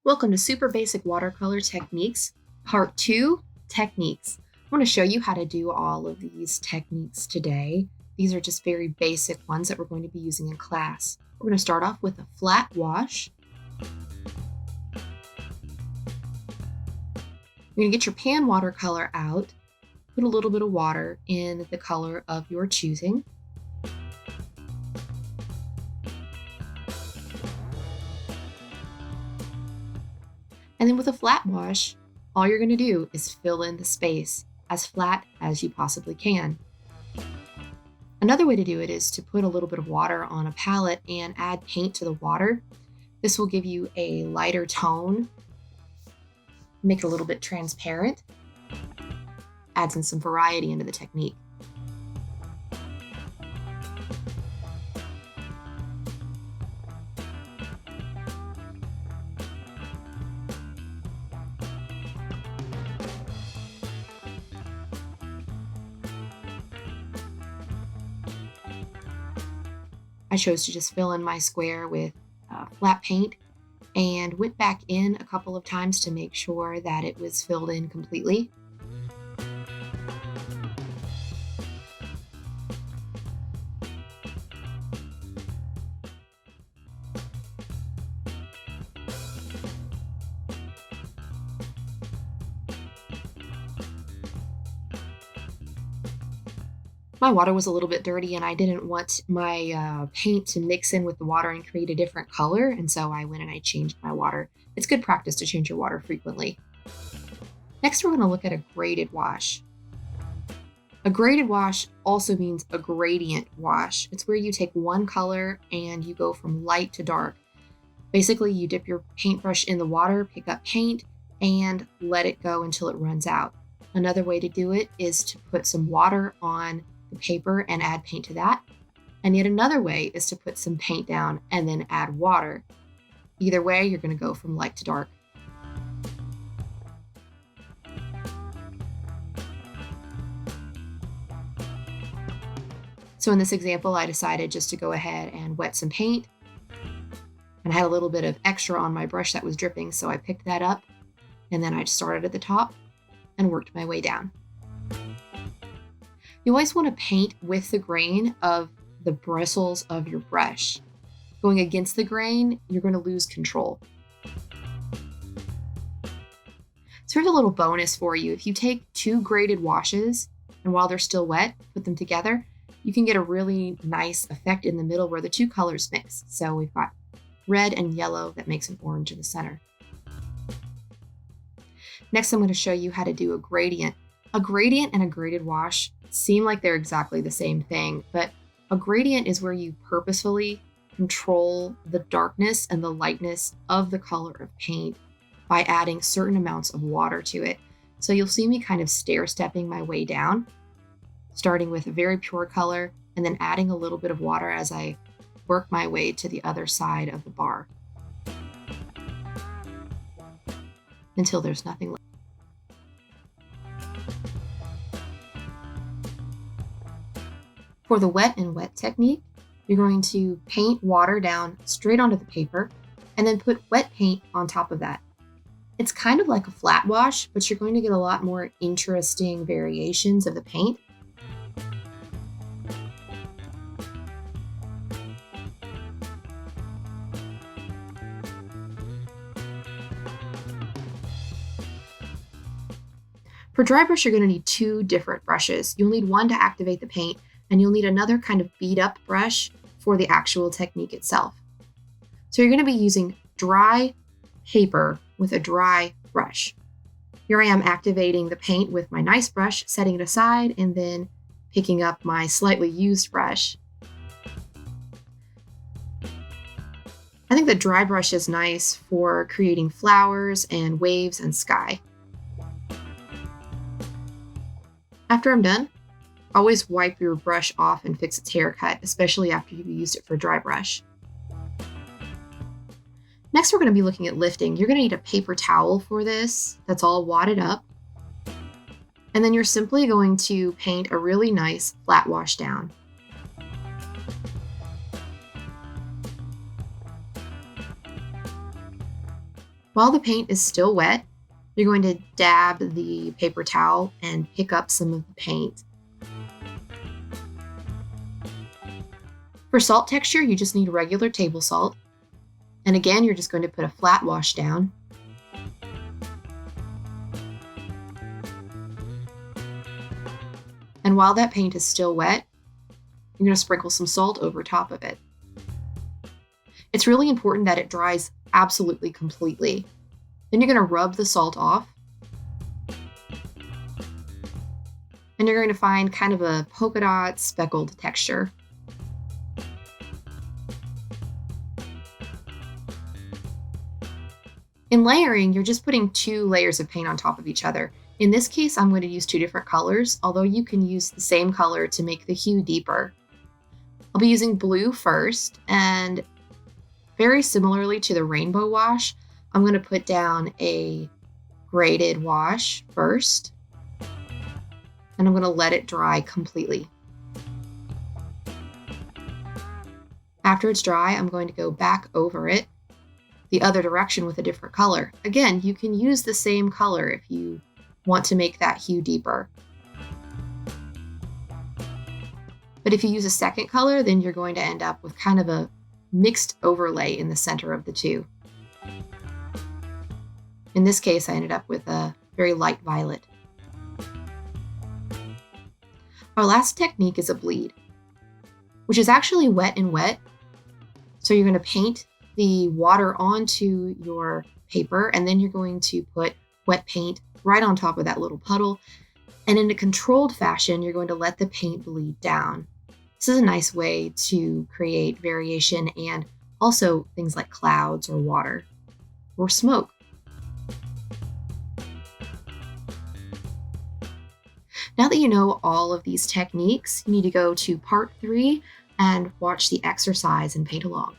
Welcome to Super Basic Watercolor Techniques, Part 2, Techniques. I want to show you how to do all of these techniques today. These are just very basic ones that we're going to be using in class. We're going to start off with a flat wash. You're going to get your pan watercolor out, put a little bit of water in the color of your choosing. And then with a flat wash, all you're going to do is fill in the space as flat as you possibly can. Another way to do it is to put a little bit of water on a palette and add paint to the water. This will give you a lighter tone, make it a little bit transparent, adds in some variety into the technique. I chose to just fill in my square with flat paint and went back in a couple of times to make sure that it was filled in completely. My water was a little bit dirty and I didn't want my paint to mix in with the water and create a different color, and so I went and I changed my water. It's good practice to change your water frequently. Next, we're going to look at a graded wash. A graded wash also means a gradient wash. It's where you take one color and you go from light to dark. Basically, you dip your paintbrush in the water, pick up paint, and let it go until it runs out. Another way to do it is to put some water on the paper and add paint to that. And yet another way is to put some paint down and then add water. Either way, you're going to go from light to dark. So in this example, I decided just to go ahead and wet some paint. And I had a little bit of extra on my brush that was dripping, so I picked that up. And then I started at the top and worked my way down. You always want to paint with the grain of the bristles of your brush. Going against the grain, you're going to lose control. So here's a little bonus for you. If you take two graded washes and while they're still wet, put them together, you can get a really nice effect in the middle where the two colors mix. So we've got red and yellow that makes an orange in the center. Next, I'm going to show you how to do a gradient. A gradient and a graded wash seem like they're exactly the same thing, but a gradient is where you purposefully control the darkness and the lightness of the color of paint by adding certain amounts of water to it. So you'll see me kind of stair-stepping my way down, starting with a very pure color and then adding a little bit of water as I work my way to the other side of the bar until there's nothing left. For the wet and wet technique, you're going to paint water down straight onto the paper and then put wet paint on top of that. It's kind of like a flat wash, but you're going to get a lot more interesting variations of the paint. For dry brush, you're going to need two different brushes. You'll need one to activate the paint, and you'll need another kind of beat up brush for the actual technique itself. So you're going to be using dry paper with a dry brush. Here I am activating the paint with my nice brush, setting it aside, and then picking up my slightly used brush. I think the dry brush is nice for creating flowers and waves and sky. After I'm done, always wipe your brush off and fix its haircut, especially after you've used it for dry brush. Next, we're going to be looking at lifting. You're going to need a paper towel for this that's all wadded up. And then you're simply going to paint a really nice flat wash down. While the paint is still wet, you're going to dab the paper towel and pick up some of the paint. For salt texture, you just need regular table salt. And again, you're just going to put a flat wash down. And while that paint is still wet, you're going to sprinkle some salt over top of it. It's really important that it dries absolutely completely. Then you're going to rub the salt off. And you're going to find kind of a polka dot speckled texture. In layering, you're just putting 2 layers of paint on top of each other. In this case, I'm going to use 2 different colors, although you can use the same color to make the hue deeper. I'll be using blue first, and very similarly to the rainbow wash, I'm going to put down a graded wash first, and I'm going to let it dry completely. After it's dry, I'm going to go back over it the other direction with a different color. Again, you can use the same color if you want to make that hue deeper. But if you use a second color, then you're going to end up with kind of a mixed overlay in the center of the two. In this case, I ended up with a very light violet. Our last technique is a bleed, which is actually wet and wet. So you're going to paint the water onto your paper, and then you're going to put wet paint right on top of that little puddle. And in a controlled fashion, you're going to let the paint bleed down. This is a nice way to create variation and also things like clouds or water or smoke. Now that you know all of these techniques, you need to go to part 3 and watch the exercise and paint along.